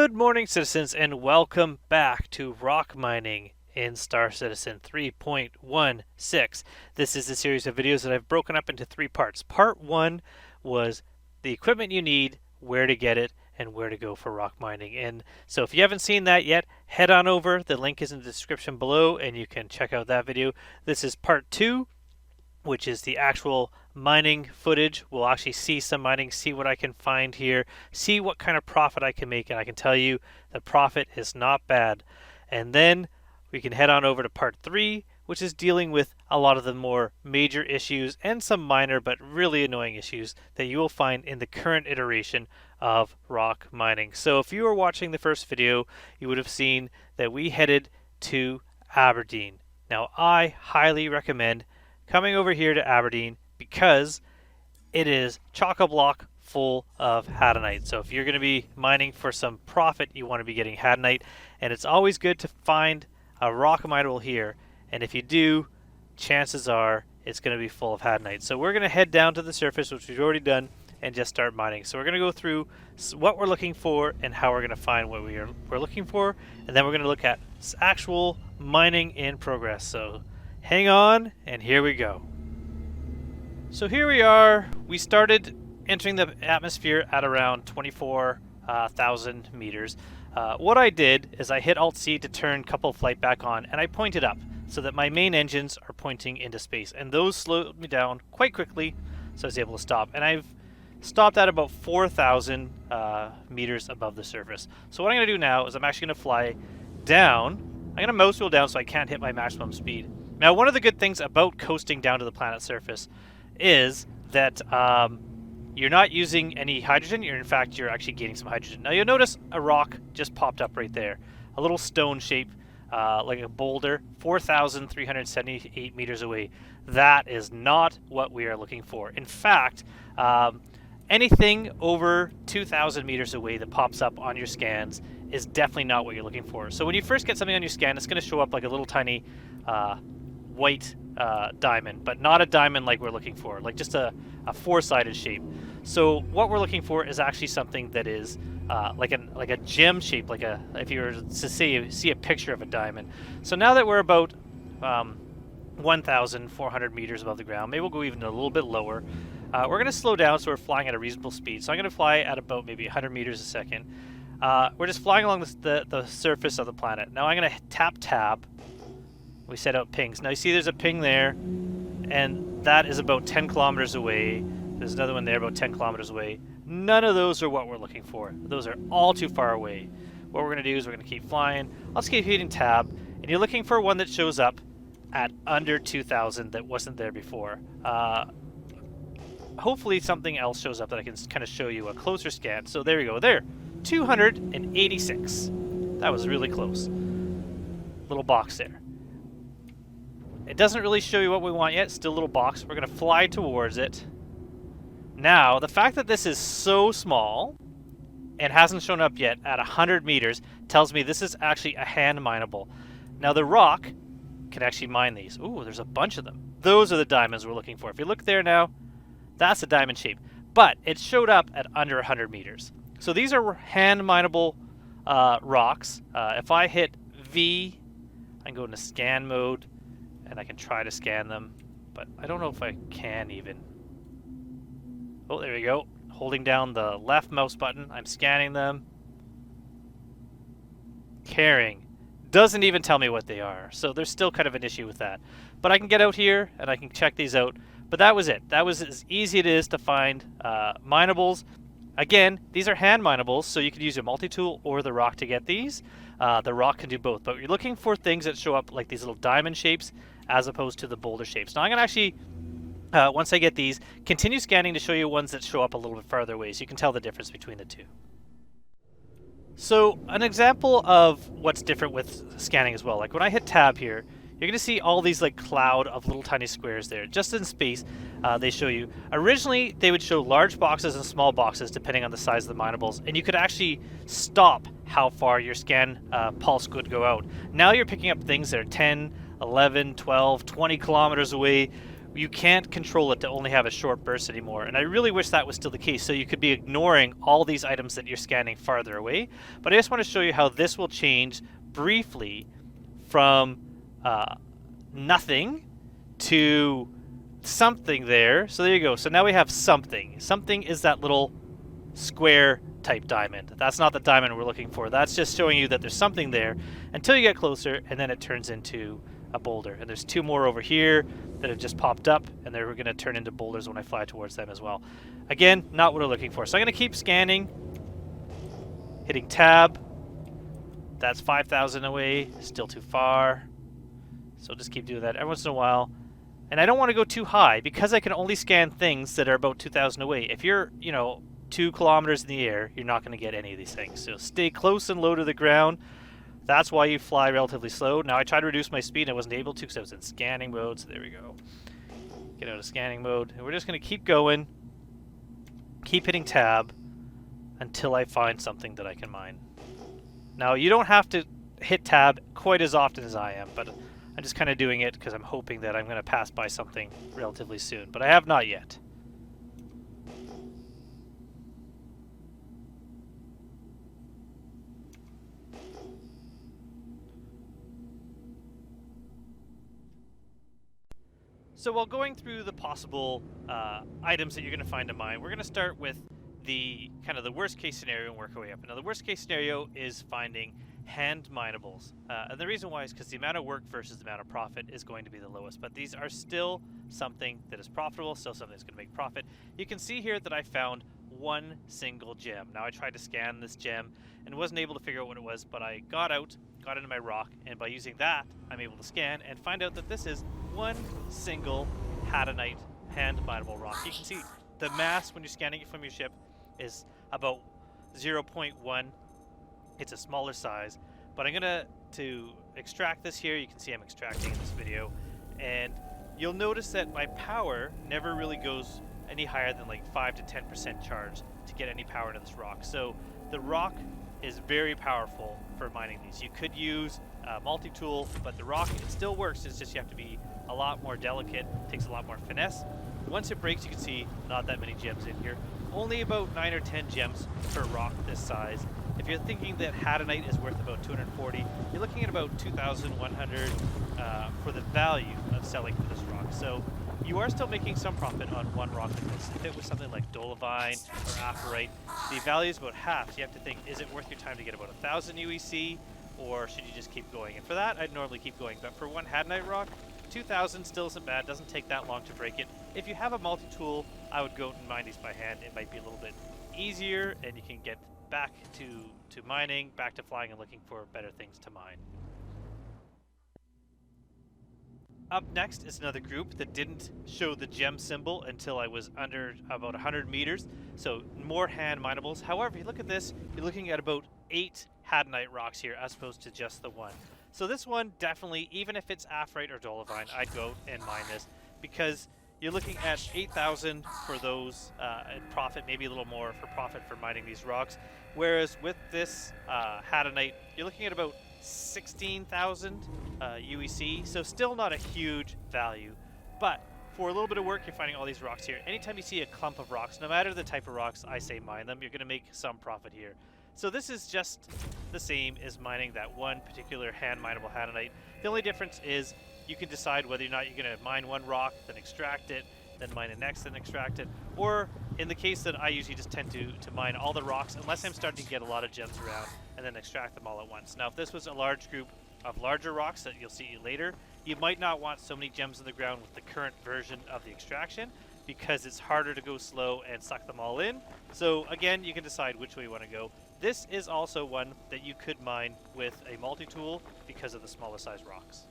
Good morning, citizens, and welcome back to rock mining in Star Citizen 3.16. This is a series of videos that I've broken up into three parts. Part 1 was the equipment you need, where to get it, and where to go for rock mining. And so if you haven't seen that yet, head on over. The link is in the description below, and you can check out that video. This is Part 2, which is the actual mining footage. We'll actually see some mining, see what I can find here, see what kind of profit I can make, and I can tell you the profit is not bad. And then we can head on over to part 3, which is dealing with a lot of the more major issues and some minor but really annoying issues that you will find in the current iteration of rock mining. So if you were watching the first video, you would have seen that we headed to Aberdeen. Now I highly recommend coming over here to Aberdeen because it is chock-a-block full of hadanite. So if you're going to be mining for some profit, you want to be getting hadanite, and it's always good to find a rock minable here, and if you do, chances are it's going to be full of hadanite. So we're going to head down to the surface, which we've already done, and just start mining. So we're going to go through what we're looking for and how we're going to find what we're looking for, and then we're going to look at actual mining in progress. So hang on, and here we go. So here we are. We started entering the atmosphere at around 24,000 meters. What I did is I hit Alt-C to turn couple flight back on, and I pointed up so that my main engines are pointing into space, and those slowed me down quite quickly, so I was able to stop. And I've stopped at about 4,000 meters above the surface. So what I'm going to do now is I'm actually going to fly down. I'm going to mouse wheel down so I can't hit my maximum speed. Now, one of the good things about coasting down to the planet's surface is that you're not using any hydrogen. In fact, you're actually gaining some hydrogen. Now, you'll notice a rock just popped up right there. A little stone shape, like a boulder, 4,378 meters away. That is not what we are looking for. In fact, anything over 2,000 meters away that pops up on your scans is definitely not what you're looking for. So when you first get something on your scan, it's going to show up like a little tiny white diamond, but not a diamond like we're looking for, like just a four-sided shape. So what we're looking for is actually something that is like a gem shape, like if you were to see a picture of a diamond. So now that we're about 1,400 meters above the ground, maybe we'll go even a little bit lower. We're going to slow down so we're flying at a reasonable speed. So I'm going to fly at about maybe 100 meters a second. We're just flying along the surface of the planet. Now I'm going to tap tab. We set out pings. Now you see there's a ping there, and that is about 10 kilometers away. There's another one there about 10 kilometers away. None of those are what we're looking for. Those are all too far away. What we're going to do is we're going to keep flying. I'll just keep hitting tab, and you're looking for one that shows up at under 2,000 that wasn't there before. Hopefully something else shows up that I can kind of show you a closer scan. So there we go. There, 286. That was really close. Little box there. It doesn't really show you what we want yet. Still a little box. We're going to fly towards it. Now, the fact that this is so small and hasn't shown up yet at 100 meters tells me this is actually a hand mineable. Now, the rock can actually mine these. Ooh, there's a bunch of them. Those are the diamonds we're looking for. If you look there now, that's a diamond shape. But it showed up at under 100 meters. So these are hand mineable rocks. If I hit V, I can go into scan mode, and I can try to scan them, but I don't know if I can even. Oh, there we go. Holding down the left mouse button, I'm scanning them. Carrying. Doesn't even tell me what they are, so there's still kind of an issue with that. But I can get out here, and I can check these out. But that was it. That was as easy as it is to find minables. Again, these are hand minables, so you can use your multi-tool or the rock to get these. The rock can do both, but you're looking for things that show up like these little diamond shapes as opposed to the boulder shapes. Now I'm going to actually, once I get these, continue scanning to show you ones that show up a little bit farther away so you can tell the difference between the two. So an example of what's different with scanning as well, like when I hit tab here, you're going to see all these like cloud of little tiny squares there. Just in space, they show you. Originally, they would show large boxes and small boxes depending on the size of the minables, and you could actually stop how far your scan pulse could go out. Now you're picking up things that are 10, 11, 12, 20 kilometers away. you can't control it to only have a short burst anymore, and I really wish that was still the case, so you could be ignoring all these items that you're scanning farther away. But I just want to show you how this will change briefly from nothing to something there. So there you go. So now we have something. Something is that little square type diamond. That's not the diamond we're looking for. That's just showing you that there's something there until you get closer, and then it turns into a boulder. And there's two more over here that have just popped up, and they're going to turn into boulders when I fly towards them as well. Again, not what we're looking for. So I'm going to keep scanning, hitting tab. That's 5,000 away, still too far. So just keep doing that every once in a while. And I don't want to go too high because I can only scan things that are about 2,000 away. If you're, 2 kilometers in the air, you're not going to get any of these things. So stay close and low to the ground. That's why you fly relatively slow. Now I tried to reduce my speed and I wasn't able to because I was in scanning mode. So there we go. Get out of scanning mode. And we're just going to keep going. Keep hitting tab until I find something that I can mine. Now you don't have to hit tab quite as often as I am, but I'm just kind of doing it because I'm hoping that I'm going to pass by something relatively soon. But I have not yet. So while going through the possible items that you're going to find in mine, we're going to start with the kind of the worst case scenario and work our way up. Now the worst case scenario is finding hand minables. And the reason why is because the amount of work versus the amount of profit is going to be the lowest. But these are still something that is profitable, still something that's going to make profit. You can see here that I found one single gem. Now I tried to scan this gem and wasn't able to figure out what it was, but I got into my rock, and by using that, I'm able to scan and find out that this is one single hadanite hand mineable rock. You can see the mass when you're scanning it from your ship is about 0.1. It's a smaller size, but I'm gonna to extract this here. You can see I'm extracting in this video, and you'll notice that my power never really goes any higher than like 5 to 10% charge to get any power into this rock. So the rock is very powerful for mining these. You could use a multi-tool, but the rock, it still works. It's just you have to be a lot more delicate, takes a lot more finesse. Once it breaks, you can see not that many gems in here. Only about 9 or 10 gems per rock this size. If you're thinking that hadanite is worth about 240, you're looking at about 2,100 for the value of selling for this rock. So you are still making some profit on one rock like this. If it was something like dolomite or aphrite, the value is about half. So you have to think, is it worth your time to get about 1,000 UEC, or should you just keep going? And for that, I'd normally keep going. But for one hadanite rock, 2,000 still isn't bad. Doesn't take that long to break it. If you have a multi-tool, I would go and mine these by hand. It might be a little bit easier, and you can get back to mining, back to flying and looking for better things to mine. Up next is another group that didn't show the gem symbol until I was under about 100 meters, so more hand minables. However, you look at this, you're looking at about 8 hadanite rocks here as opposed to just the one. So this one definitely, even if it's aphrite or dolomite, I'd go and mine this because you're looking at 8,000 for those and profit, maybe a little more for profit for mining these rocks. Whereas with this hadanite, you're looking at about 16,000 UEC, so still not a huge value. But for a little bit of work, you're finding all these rocks here. Anytime you see a clump of rocks, no matter the type of rocks, I say mine them, you're going to make some profit here. So this is just the same as mining that one particular hand mineable hadanite. The only difference is you can decide whether or not you're going to mine one rock, then extract it, then mine it next, then extract it. Or in the case that I usually just tend to mine all the rocks, unless I'm starting to get a lot of gems around, and then extract them all at once. Now if this was a large group of larger rocks that you'll see later, you might not want so many gems in the ground with the current version of the extraction, because it's harder to go slow and suck them all in. So again, you can decide which way you want to go. This is also one that you could mine with a multi-tool because of the smaller size rocks.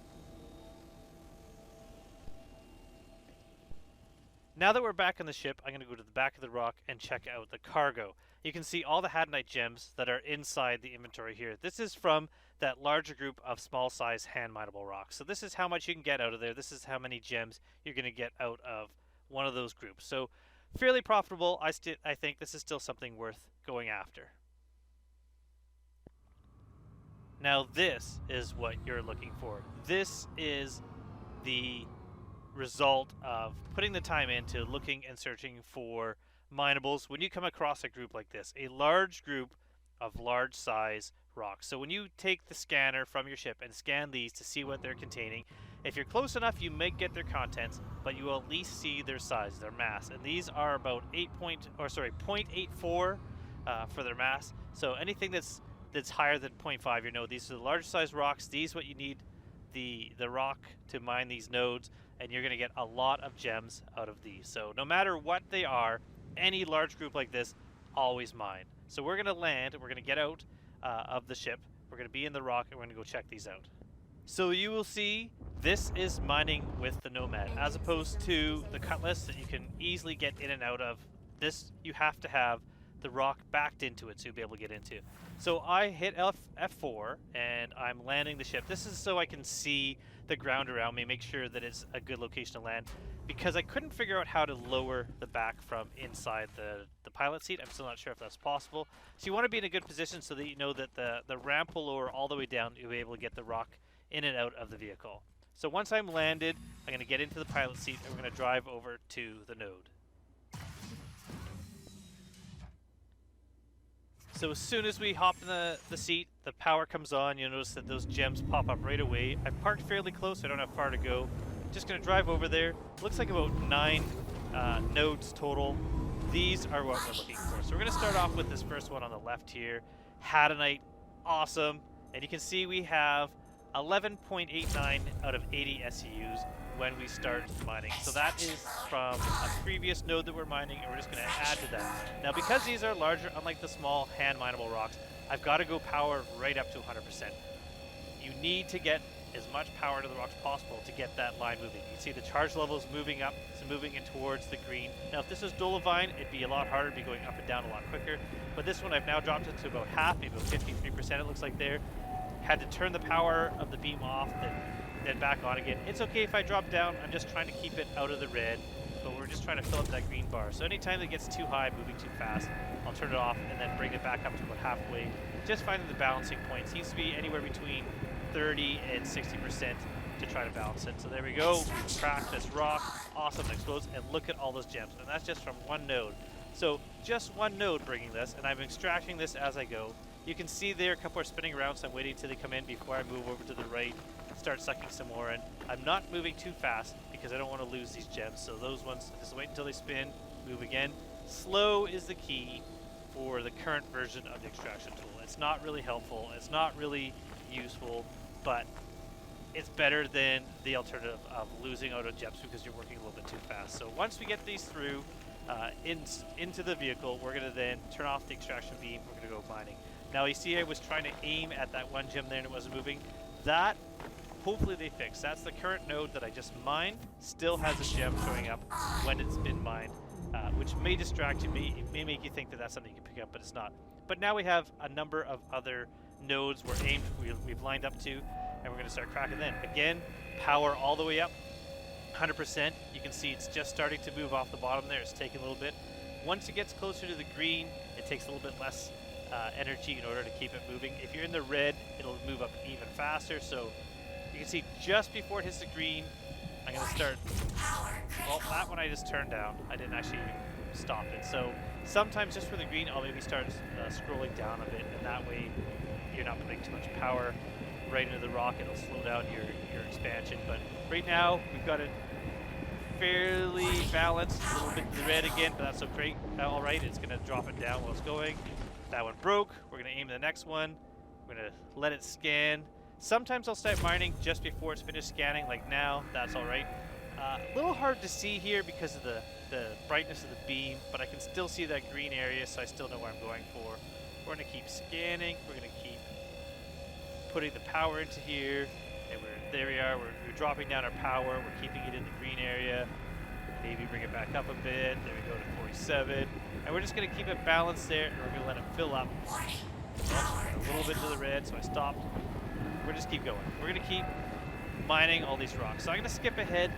Now that we're back on the ship, I'm going to go to the back of the rock and check out the cargo. You can see all the hadanite gems that are inside the inventory here. This is from that larger group of small size hand mineable rocks. So this is how much you can get out of there. This is how many gems you're going to get out of one of those groups. So fairly profitable. I think this is still something worth going after. Now this is what you're looking for. This is the result of putting the time into looking and searching for minables when you come across a group like this, a large group of large size rocks. So when you take the scanner from your ship and scan these to see what they're containing, if you're close enough, you may get their contents, but you will at least see their size, their mass. And these are about 0.84 for their mass. So anything that's higher than 0.5, you know, these are the large size rocks. These what you need the rock to mine these nodes, and you're going to get a lot of gems out of these. So no matter what they are, any large group like this, always mine. So we're going to land, we're going to get out of the ship, we're going to be in the rock, and we're going to go check these out. So you will see this is mining with the Nomad, as opposed to the Cutlass that you can easily get in and out of. This you have to have the rock backed into it so you'll be able to get into. So I hit F4 and I'm landing the ship. This is so I can see the ground around me, make sure that it's a good location to land, because I couldn't figure out how to lower the back from inside the pilot seat. I'm still not sure if that's possible. So you want to be in a good position so that you know that the ramp will lower all the way down, you'll be able to get the rock in and out of the vehicle. So once I'm landed, I'm going to get into the pilot seat and we're going to drive over to the node. So as soon as we hop in the seat, the power comes on. You'll notice that those gems pop up right away. I've parked fairly close, so I don't have far to go. Just going to drive over there. Looks like about 9 nodes total. These are what we're looking for. So we're going to start off with this first one on the left here. Hadanite, awesome. And you can see we have 11.89 out of 80 SEUs when we start mining. So that is from a previous node that we're mining, and we're just going to add to that. Now, because these are larger, unlike the small hand mineable rocks, I've got to go power right up to 100%. You need to get as much power to the rocks possible to get that line moving. You can see the charge levels moving up, it's moving in towards the green. Now, if this was Dolovine, it'd be a lot harder, it'd be going up and down a lot quicker. But this one, I've now dropped it to about half, maybe about 53% it looks like there. Had to turn the power of the beam off, then back on again. It's okay if I drop down, I'm just trying to keep it out of the red, but we're just trying to fill up that green bar. So anytime it gets too high, moving too fast, I'll turn it off and then bring it back up to about halfway. Just finding the balancing point. Seems to be anywhere between 30 and 60% to try to balance it. So there we go, we cracked this rock, awesome, it explodes, and look at all those gems. And that's just from one node. So just one node bringing this, and I'm extracting this as I go. You can see there a couple are spinning around, so I'm waiting till they come in before I move over to the right, start sucking some more in. I'm not moving too fast because I don't want to lose these gems, so those ones, just wait until they spin, move again. Slow is the key for the current version of the extraction tool. It's not really helpful, it's not really useful, but it's better than the alternative of losing out on gems because you're working a little bit too fast. So once we get these through into the vehicle, we're going to then turn off the extraction beam, we're going to go mining. Now you see I was trying to aim at that one gem there and it wasn't moving. That, hopefully they fixed. That's the current node that I just mined, still has a gem showing up when it's been mined, which may distract you, may make you think that that's something you can pick up, but it's not. But now we have a number of other nodes we're aimed, we've lined up to, and we're going to start cracking then. Again, power all the way up, 100%. You can see it's just starting to move off the bottom there. It's taking a little bit. Once it gets closer to the green, it takes a little bit less energy in order to keep it moving. If you're in the red, it'll move up even faster. So you can see just before it hits the green, I'm going to start. Well, that one I just turned down. I didn't actually stop it. So sometimes just for the green, I'll maybe start scrolling down a bit, and that way you're not putting too much power right into the rock. It'll slow down your expansion. But right now, we've got it fairly balanced. A little bit to the red again, but that's okay. All right, it's going to drop it down while it's going. That one broke. We're going to aim the next one. We're going to let it scan. Sometimes I'll start mining just before it's finished scanning, like now. That's all right. A little hard to see here because of the brightness of the beam, but I can still see that green area, so I still know where I'm going for. We're going to keep scanning. We're going to keep putting the power into here. And there we are. We're dropping down our power. We're keeping it in the green area. Maybe bring it back up a bit. There we go to 47. And we're just going to keep it balanced there, and we're going to let it fill up. Oh, a little bit to the red, so I stopped. We're just keep going. We're going to keep mining all these rocks. So I'm going to skip ahead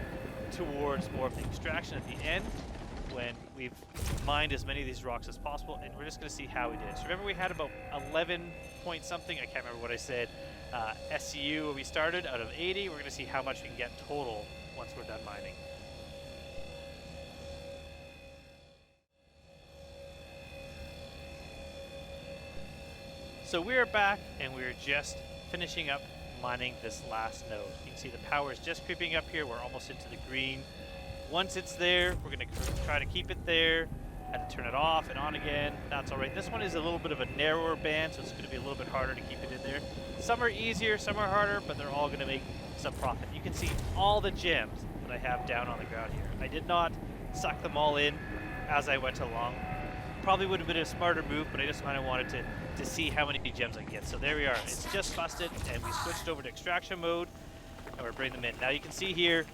towards more of the extraction at the end when we've mined as many of these rocks as possible, and we're just going to see how we did. So remember we had about 11 point something, I can't remember what I said, SCU when we started out of 80. We're going to see how much we can get total once we're done mining. So we are back, and we're just finishing up mining this last node. You can see the power is just creeping up here. We're almost into the green. Once it's there, we're going to try to keep it there and turn it off and on again. That's all right. This one is a little bit of a narrower band, so it's going to be a little bit harder to keep it in there. Some are easier, some are harder, but they're all going to make some profit. You can see all the gems that I have down on the ground here. I did not suck them all in as I went along. Probably would have been a smarter move, but I just kind of wanted to see how many gems I can get. So there we are. It's just busted, and we switched over to extraction mode, and we're bringing them in. Now you can see here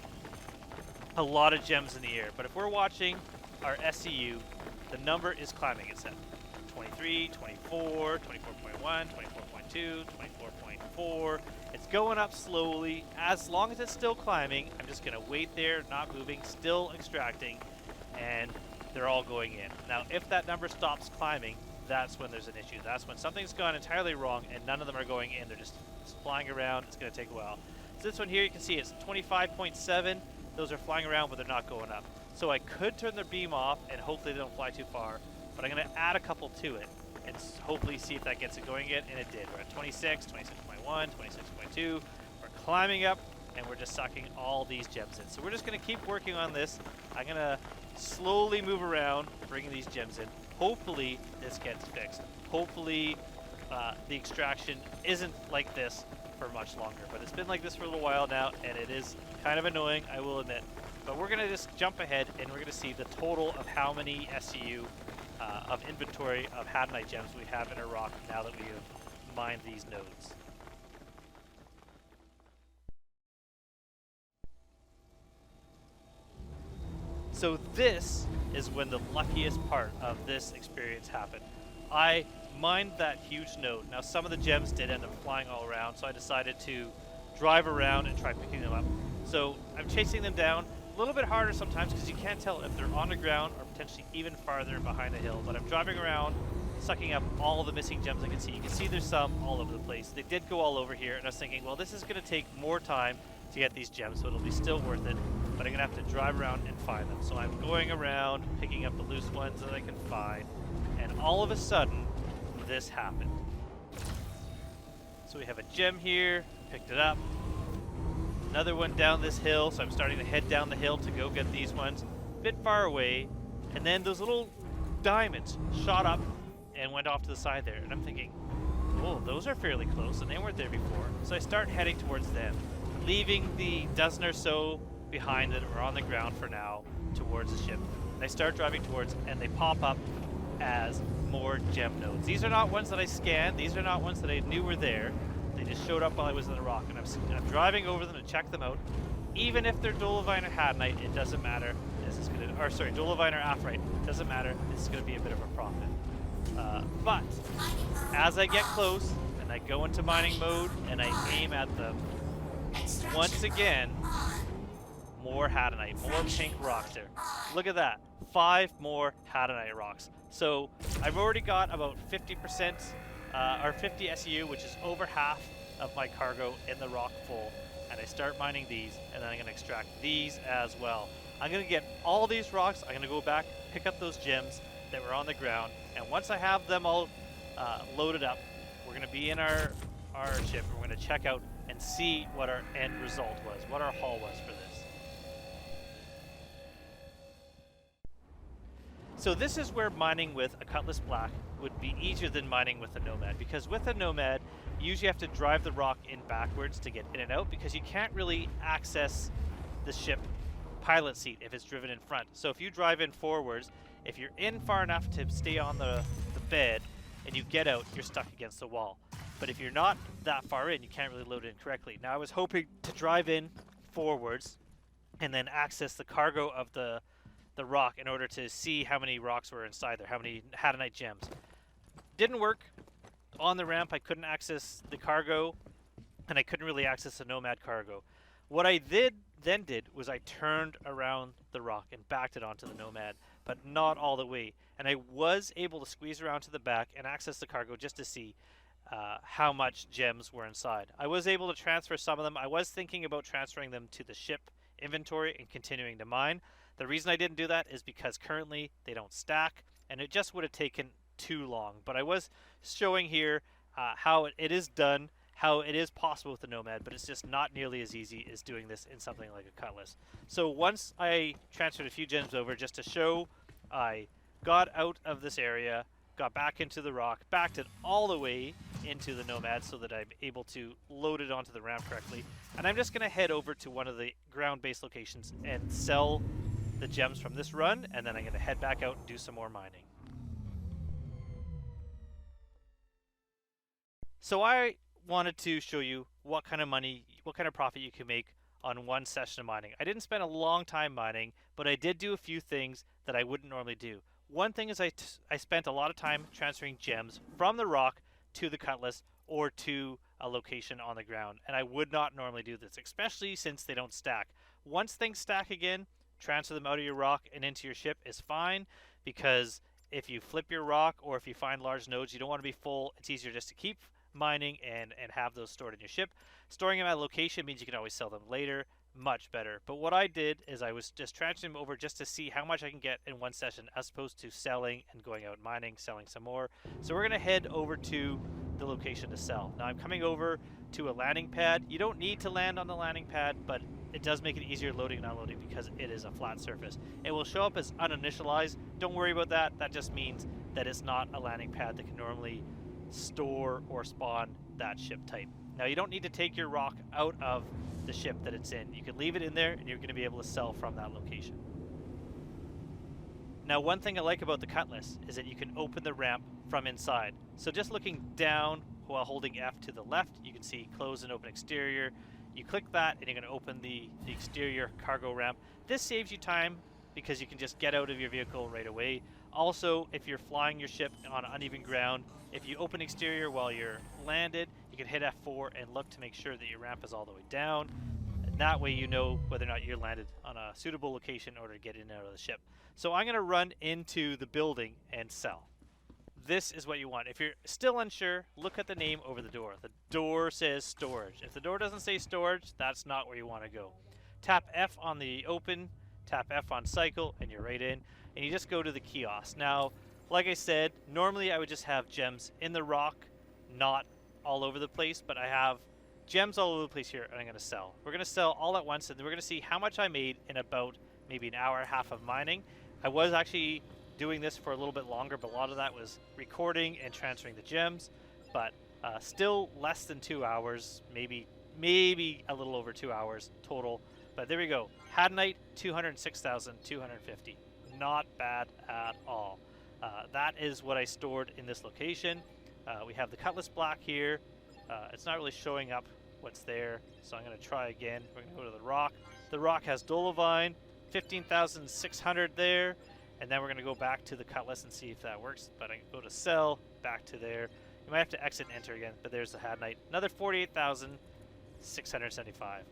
a lot of gems in the air, but if we're watching our SCU, the number is climbing. It's at 23, 24, 24.1, 24.2, 24.4. It's going up slowly. As long as it's still climbing, I'm just going to wait there, not moving, still extracting, and they're all going in. Now, if that number stops climbing, that's when there's an issue. That's when something's gone entirely wrong and none of them are going in. They're just flying around. It's going to take a while. So this one here, you can see it's 25.7. Those are flying around, but they're not going up. So I could turn their beam off and hopefully they don't fly too far, but I'm going to add a couple to it and hopefully see if that gets it going again, and it did. We're at 26, 26.1, 26.2. We're climbing up, and we're just sucking all these gems in. So we're just going to keep working on this. I'm going to slowly move around, bringing these gems in. Hopefully this gets fixed. Hopefully the extraction isn't like this for much longer, but it's been like this for a little while now, and it is kind of annoying, I will admit. But we're going to just jump ahead, and we're going to see the total of how many SCU of inventory of Hadanite gems we have in our ROC now that we have mined these nodes. So this is when the luckiest part of this experience happened. I mined that huge node. Now some of the gems did end up flying all around, so I decided to drive around and try picking them up. So I'm chasing them down. A little bit harder sometimes because you can't tell if they're on the ground or potentially even farther behind a hill. But I'm driving around, sucking up all the missing gems I can see. You can see there's some all over the place. They did go all over here, and I was thinking, well, this is going to take more time to get these gems, so it'll be still worth it. But I'm going to have to drive around and find them. So I'm going around, picking up the loose ones that I can find. And all of a sudden, this happened. So we have a gem here, picked it up. Another one down this hill, so I'm starting to head down the hill to go get these ones. A bit far away, and then those little diamonds shot up and went off to the side there. And I'm thinking, oh, those are fairly close, and they weren't there before. So I start heading towards them, leaving the dozen or so behind that are on the ground for now towards the ship. And I start driving towards, and they pop up as more gem nodes. These are not ones that I scanned. These are not ones that I knew were there. They just showed up while I was in the ROC, and I'm driving over them to check them out. Even if they're Dolivine or Hadanite, it doesn't matter. This is gonna, or sorry, Dolivine or Aphrite, it doesn't matter. This is going to be a bit of a profit. But as I get close and I go into mining mode and I aim at them, once again, more Hadanite, more pink rocks there. Look at that, 5 more Hadanite rocks. So I've already got about 50%. Or 50 SEU, which is over half of my cargo in the ROC full, and I start mining these, and then I'm going to extract these as well. I'm going to get all these rocks. I'm going to go back, pick up those gems that were on the ground, and once I have them all loaded up, we're going to be in our ship, and we're going to check out and see what our end result was, what our haul was for this. So this is where mining with a Cutlass Black would be easier than mining with a Nomad, because with a Nomad, you usually have to drive the ROC in backwards to get in and out, because you can't really access the ship pilot seat if it's driven in front. So if you drive in forwards, if you're in far enough to stay on the bed and you get out, you're stuck against the wall. But if you're not that far in, you can't really load it in correctly. Now I was hoping to drive in forwards and then access the cargo of the ROC in order to see how many rocks were inside there, how many Hadanite gems. Didn't work. On the ramp, I couldn't access the cargo, and I couldn't really access the Nomad cargo. What I then did was I turned around the ROC and backed it onto the Nomad, but not all the way. And I was able to squeeze around to the back and access the cargo just to see how much gems were inside. I was able to transfer some of them. I was thinking about transferring them to the ship inventory and continuing to mine. The reason I didn't do that is because currently they don't stack, and it just would have taken too long. But I was showing here how it is done, how it is possible with the Nomad, but it's just not nearly as easy as doing this in something like a Cutlass. So once I transferred a few gems over just to show I got out of this area, got back into the rock, backed it all the way into the Nomad so that I'm able to load it onto the ramp correctly. And I'm just going to head over to one of the ground-based locations and sell the gems from this run, and then I'm going to head back out and do some more mining. So I wanted to show you what kind of money, what kind of profit you can make on one session of mining. I didn't spend a long time mining, but I did do a few things that I wouldn't normally do. One thing is I spent a lot of time transferring gems from the rock to the Cutlass or to a location on the ground, and I would not normally do this, especially since they don't stack. Once things stack again, transfer them out of your rock and into your ship is fine, because if you flip your rock or if you find large nodes, you don't want to be full. It's easier just to keep mining and have those stored in your ship. Storing them at a location means you can always sell them later, much better. But what I did is I was just transferring them over just to see how much I can get in one session, as opposed to selling and going out mining, selling some more. So we're going to head over to the location to sell. Now I'm coming over to a landing pad. You don't need to land on the landing pad, but it does make it easier loading and unloading because it is a flat surface. It will show up as uninitialized. Don't worry about that. That just means that it's not a landing pad that can normally store or spawn that ship type. Now you don't need to take your rock out of the ship that it's in. You can leave it in there and you're going to be able to sell from that location. Now one thing I like about the Cutlass is that you can open the ramp from inside. So just looking down while holding F to the left, you can see close and open exterior. You click that and you're going to open the exterior cargo ramp. This saves you time because you can just get out of your vehicle right away. Also, if you're flying your ship on uneven ground, if you open exterior while you're landed, you can hit F4 and look to make sure that your ramp is all the way down. And that way you know whether or not you're landed on a suitable location in order to get in and out of the ship. So I'm going to run into the building and sell. This is what you want. If you're still unsure, look at the name over the door. The door says storage. If the door doesn't say storage, that's not where you want to go. Tap F on the open, tap F on cycle, and you're right in. And you just go to the kiosk. Now, like I said, normally I would just have gems in the rock, not all over the place, but I have gems all over the place here, and I'm going to sell. We're going to sell all at once, and we're going to see how much I made in about maybe an hour and a half of mining. I was actually doing this for a little bit longer, but a lot of that was recording and transferring the gems, but still less than 2 hours, maybe a little over 2 hours total. But there we go. Hadnite, 206,250. Not bad at all. That is what I stored in this location. We have the Cutlass Black here. It's not really showing up what's there, so I'm going to try again. We're going to go to the rock. The rock has Dolovine, 15,600 there, and then we're going to go back to the Cutlass and see if that works. But I can go to sell, back to there. You might have to exit and enter again, but there's the Hadnite. Another 48,675.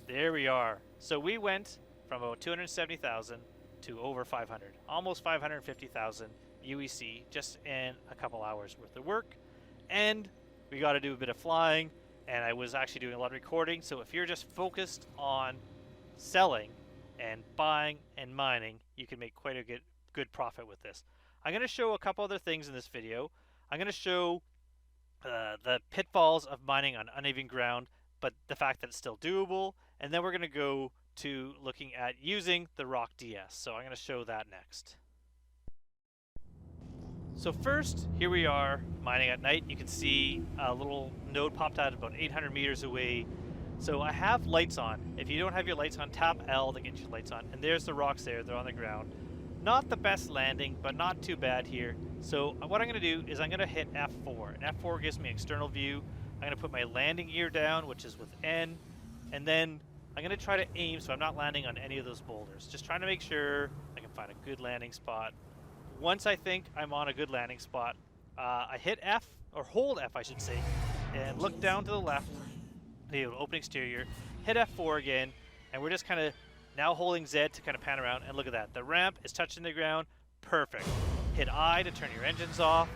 There we are. So we went from about 270,000 to over 500, almost 550,000 UEC just in a couple hours worth of work. And we got to do a bit of flying, and I was actually doing a lot of recording. So if you're just focused on selling and buying and mining, you can make quite a good profit with this. I'm going to show a couple other things in this video. I'm going to show the pitfalls of mining on uneven ground, but the fact that it's still doable, and then we're going to go to looking at using the ROC DS. So I'm going to show that next. So first, here we are mining at night. You can see a little node popped out about 800 meters away. So I have lights on. If you don't have your lights on, tap L to get your lights on. And there's the rocks there. They're on the ground. Not the best landing, but not too bad here. So what I'm going to do is I'm going to hit F4. And F4 gives me external view. I'm going to put my landing gear down, which is with N. And then I'm going to try to aim so I'm not landing on any of those boulders. Just trying to make sure I can find a good landing spot. Once I think I'm on a good landing spot, I hit F, or hold F I should say, and look down to the left, the open exterior, hit F4 again, and we're just kind of now holding Z to kind of pan around, and look at that. The ramp is touching the ground, perfect. Hit I to turn your engines off,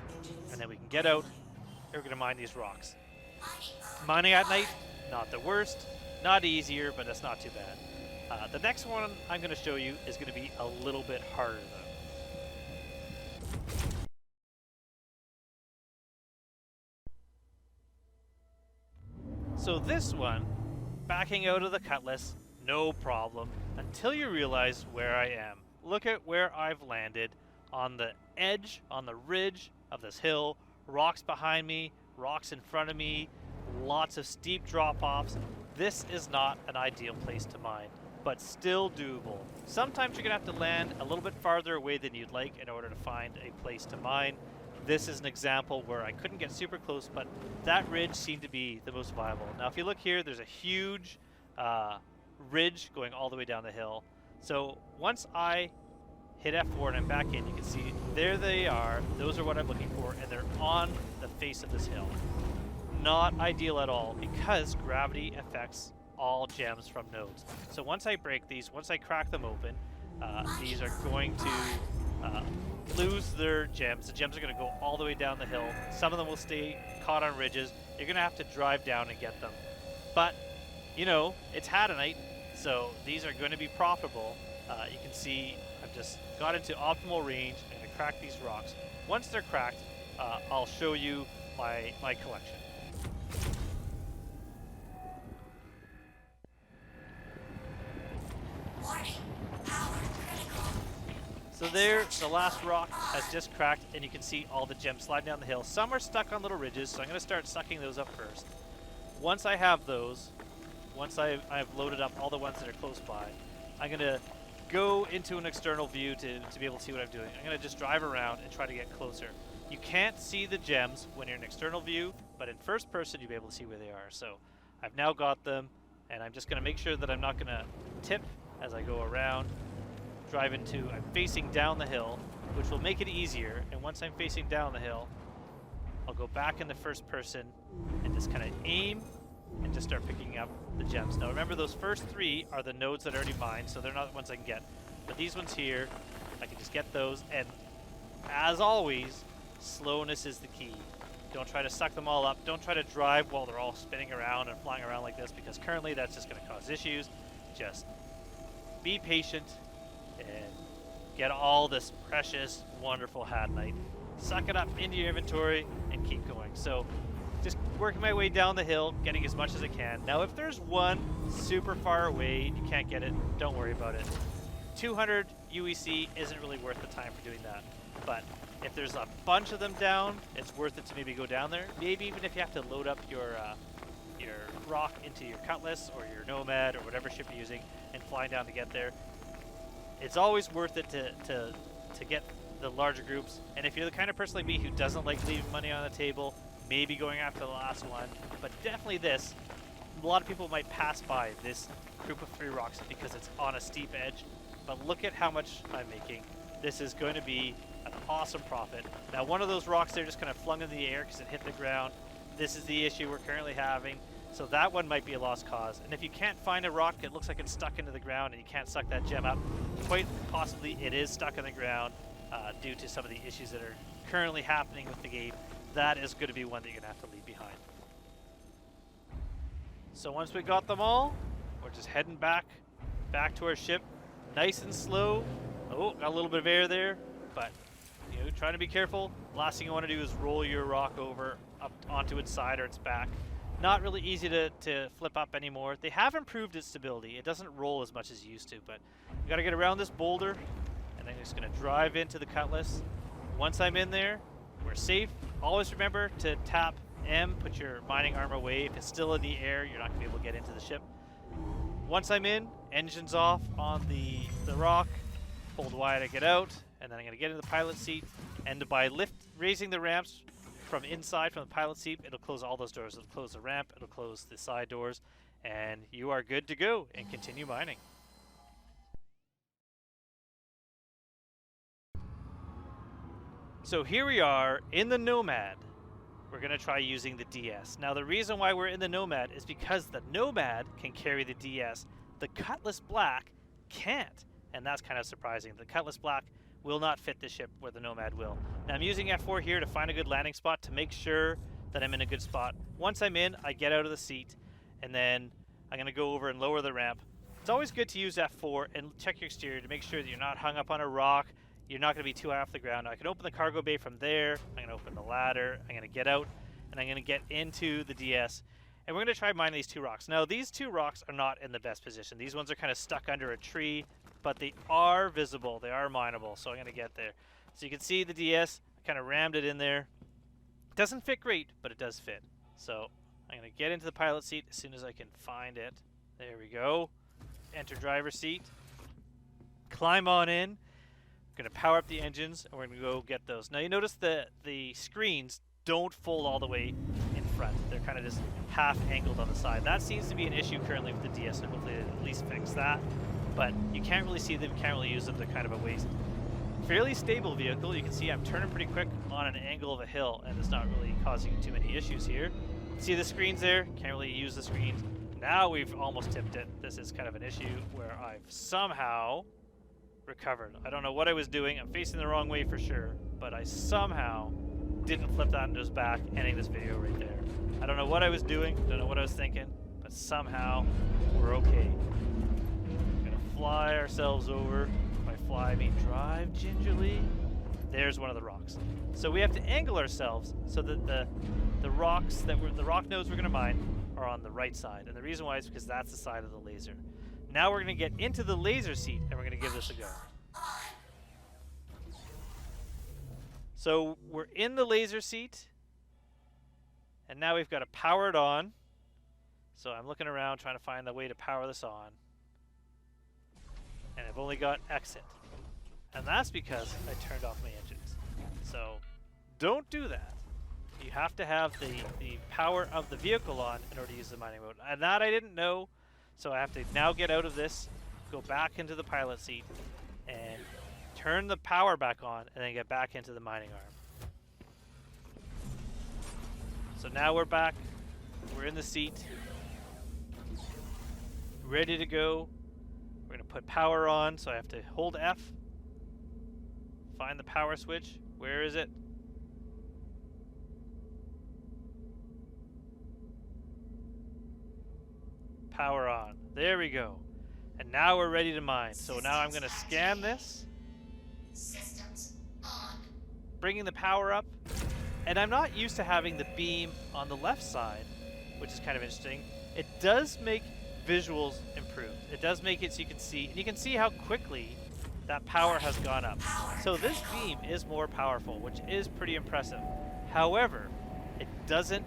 and then we can get out, and we're going to mine these rocks. Mining at night, not the worst. Not easier, but that's not too bad. The next one I'm going to show you is going to be a little bit harder though. So this one, backing out of the cutlass, no problem, until you realize where I am. Look at where I've landed, on the edge, on the ridge of this hill, rocks behind me, rocks in front of me, lots of steep drop-offs. This is not an ideal place to mine, but still doable. Sometimes you're going to have to land a little bit farther away than you'd like in order to find a place to mine. This is an example where I couldn't get super close, but that ridge seemed to be the most viable. Now, if you look here, there's a huge ridge going all the way down the hill. So once I hit F4 and I'm back in, you can see there they are. Those are what I'm looking for, and they're on the face of this hill. Not ideal at all because gravity affects all gems from nodes. So once I break these, once I crack them open, these are going to lose their gems. The gems are going to go all the way down the hill. Some of them will stay caught on ridges. You're going to have to drive down and get them. But, you know, it's Hadanite, so these are going to be profitable. You can see I've just got into optimal range. I'm going to crack these rocks. Once they're cracked, I'll show you my collection. So there, the last rock has just cracked, and you can see all the gems sliding down the hill. Some are stuck on little ridges, so I'm going to start sucking those up first. Once I have those, once I've loaded up all the ones that are close by, I'm going to go into an external view to be able to see what I'm doing. I'm going to just drive around and try to get closer. You can't see the gems when you're in external view, but in first person you'll be able to see where they are. So I've now got them, and I'm just going to make sure that I'm not going to tip as I go around. I'm facing down the hill, which will make it easier, and once I'm facing down the hill, I'll go back in the first person and just kind of aim and just start picking up the gems. Now remember, those first three are the nodes that are already mined, so they're not the ones I can get. But these ones here, I can just get those, and as always, slowness is the key. Don't try to suck them all up. Don't try to drive while they're all spinning around and flying around like this, because currently that's just going to cause issues. Just be patient and get all this precious, wonderful Hadanite. Suck it up into your inventory and keep going. So just working my way down the hill, getting as much as I can. Now if there's one super far away and you can't get it, don't worry about it. 200 UEC isn't really worth the time for doing that. But if there's a bunch of them down, it's worth it to maybe go down there. Maybe even if you have to load up your rock into your cutlass or your nomad or whatever ship you're using and fly down to get there. It's always worth it to get the larger groups. And if you're the kind of person like me who doesn't like leaving money on the table, maybe going after the last one, but definitely this. A lot of people might pass by this group of 3 rocks because it's on a steep edge, but look at how much I'm making. This is going to be an awesome profit. Now one of those rocks there just kind of flung in the air because it hit the ground. This is the issue we're currently having. So that one might be a lost cause. And if you can't find a rock, it looks like it's stuck into the ground and you can't suck that gem up, quite possibly it is stuck in the ground due to some of the issues that are currently happening with the game. That is going to be one that you're going to have to leave behind. So once we got them all, we're just heading back to our ship, nice and slow. Oh, got a little bit of air there, but you know, trying to be careful. Last thing you want to do is roll your rock over up onto its side or its back. Not really easy to flip up anymore. They have improved its stability. It doesn't roll as much as it used to, but you gotta get around this boulder, and then you're just gonna drive into the cutlass. Once I'm in there, we're safe. Always remember to tap M, put your mining arm away. If it's still in the air, you're not gonna be able to get into the ship. Once I'm in, engine's off on the rock, hold Y to get out, and then I'm gonna get in the pilot seat, and by raising the ramps from inside, from the pilot seat, it'll close all those doors. It'll close the ramp, it'll close the side doors, and you are good to go and continue mining. So here we are in the Nomad. We're going to try using the DS. Now the reason why we're in the Nomad is because the Nomad can carry the DS. The Cutlass Black can't, and that's kind of surprising. The Cutlass Black will not fit the ship where the Nomad will. Now I'm using F4 here to find a good landing spot to make sure that I'm in a good spot. Once I'm in, I get out of the seat, and then I'm going to go over and lower the ramp, It's always good to use F4 and check your exterior to make sure that you're not hung up on a rock. You're not going to be too high off the ground. Now, I can open the cargo bay from there. I'm going to open the ladder. I'm going to get out, and I'm going to get into the DS. And we're going to try mine these 2 rocks. Now, these 2 rocks are not in the best position. These ones are kind of stuck under a tree, but they are visible. They are mineable, so I'm going to get there. So you can see the DS. I kind of rammed it in there. It doesn't fit great, but it does fit. So I'm going to get into the pilot seat as soon as I can find it. There we go. Enter driver's seat. Climb on in. We're going to power up the engines, and we're going to go get those. Now, you notice the screens don't fold all the way in front. They're kind of just half angled on the side. That seems to be an issue currently with the DS, and hopefully they'll at least fix that. But you can't really see them, can't really use them. They're kind of a waste. Fairly stable vehicle. You can see I'm turning pretty quick on an angle of a hill, and it's not really causing too many issues here. See the screens there? Can't really use the screens. Now we've almost tipped it. This is kind of an issue where I've somehow recovered. I don't know what I was doing. I'm facing the wrong way for sure, but I somehow didn't flip that into his back, ending this video right there. I don't know what I was doing, don't know what I was thinking, but somehow we're okay. We're gonna fly ourselves over. By fly, I mean drive gingerly. There's one of the rocks. So we have to angle ourselves so that the rocks that the rock nodes we're gonna mine are on the right side. And the reason why is because that's the side of the laser. Now we're gonna get into the laser seat and we're gonna give this a go. So we're in the laser seat, and now we've got to power it on. So I'm looking around trying to find the way to power this on. And I've only got exit. And that's because I turned off my engines. So don't do that. You have to have the power of the vehicle on in order to use the mining mode. And that I didn't know, so I have to now get out of this, go back into the pilot seat, and turn the power back on, and then get back into the mining arm. So now we're back. We're in the seat. Ready to go. We're going to put power on, so I have to hold F. Find the power switch. Where is it? Power on. There we go. And now we're ready to mine. So now I'm going to scan this. Systems on. Bringing the power up. And I'm not used to having the beam on the left side, which is kind of interesting. It does make visuals improved. It does make it so you can see, and you can see how quickly that power has gone up. So this beam is more powerful, which is pretty impressive. However, it doesn't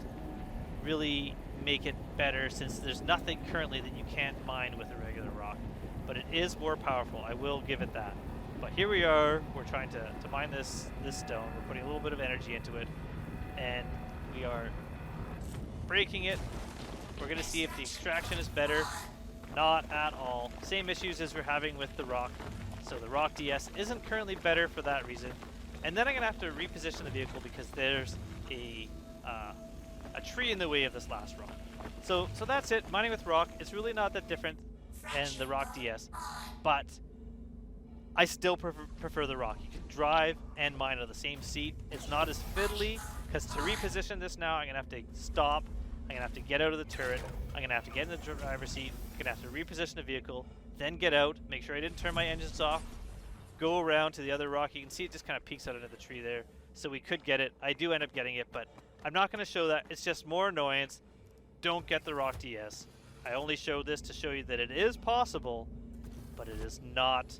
really make it better since there's nothing currently that you can't mine with a regular rock. But it is more powerful. I will give it that. But here we are. We're trying to mine this stone. We're putting a little bit of energy into it, and we are breaking it. We're going to see if the extraction is better. Not at all. Same issues as we're having with the rock. So the rock DS isn't currently better for that reason. And then I'm going to have to reposition the vehicle because there's a tree in the way of this last rock. So that's it. Mining with rock. It's really not that different than the rock DS, but I still prefer the rock. You can drive and mine on the same seat. It's not as fiddly because to reposition this now, I'm going to have to stop. I'm going to have to get out of the turret. I'm going to have to get in the driver's seat. I'm going to have to reposition the vehicle, then get out, make sure I didn't turn my engines off, go around to the other rock. You can see it just kind of peeks out into the tree there. So we could get it. I do end up getting it, but I'm not going to show that. It's just more annoyance. Don't get the rock DS. I only show this to show you that it is possible, but it is not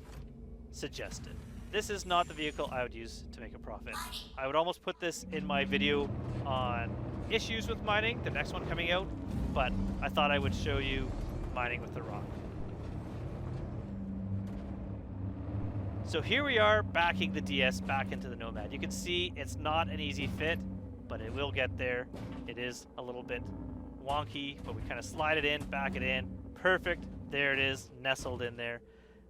suggested. This is not the vehicle I would use to make a profit. I would almost put this in my video on issues with mining, the next one coming out, but I thought I would show you mining with the rock. So here we are backing the DS back into the Nomad. You can see it's not an easy fit, but it will get there. It is a little bit wonky, but we kind of slide it in, back it in. Perfect. There it is, nestled in there.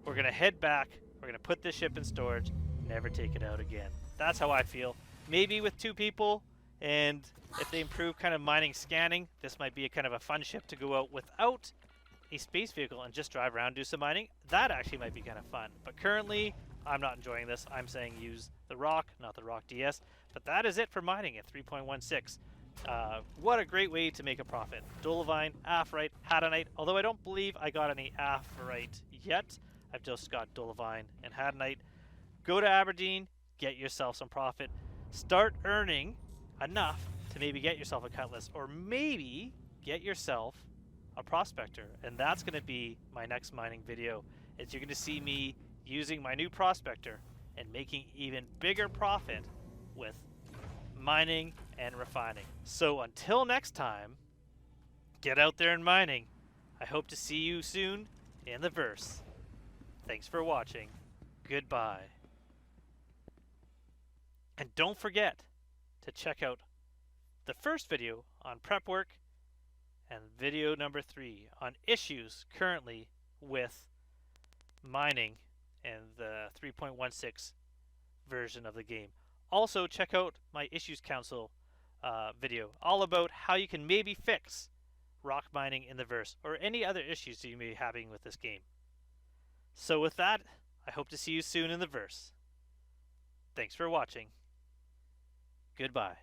We're going to head back. We're going to put this ship in storage, never take it out again. That's how I feel. Maybe with 2 people, and if they improve kind of mining scanning, this might be a kind of a fun ship to go out without a space vehicle and just drive around, do some mining. That actually might be kind of fun. But currently, I'm not enjoying this. I'm saying use the rock, not the rock DS. But that is it for mining at 3.16. What a great way to make a profit. Dolivine, Aphorite, Hadanite. Although I don't believe I got any Aphorite yet. I've just got Dolivine and Hadanite. Go to Aberdeen, get yourself some profit. Start earning enough to maybe get yourself a cutlass, or maybe get yourself a prospector. And that's going to be my next mining video. Is you're going to see me using my new prospector and making even bigger profit with mining and refining. So until next time, get out there and mining. I hope to see you soon in the verse. Thanks for watching. Goodbye. And don't forget to check out the first video on prep work and video number 3 on issues currently with mining and the 3.16 version of the game. Also, check out my Issues Council video, all about how you can maybe fix rock mining in the verse, or any other issues that you may be having with this game. So with that, I hope to see you soon in the verse. Thanks for watching. Goodbye.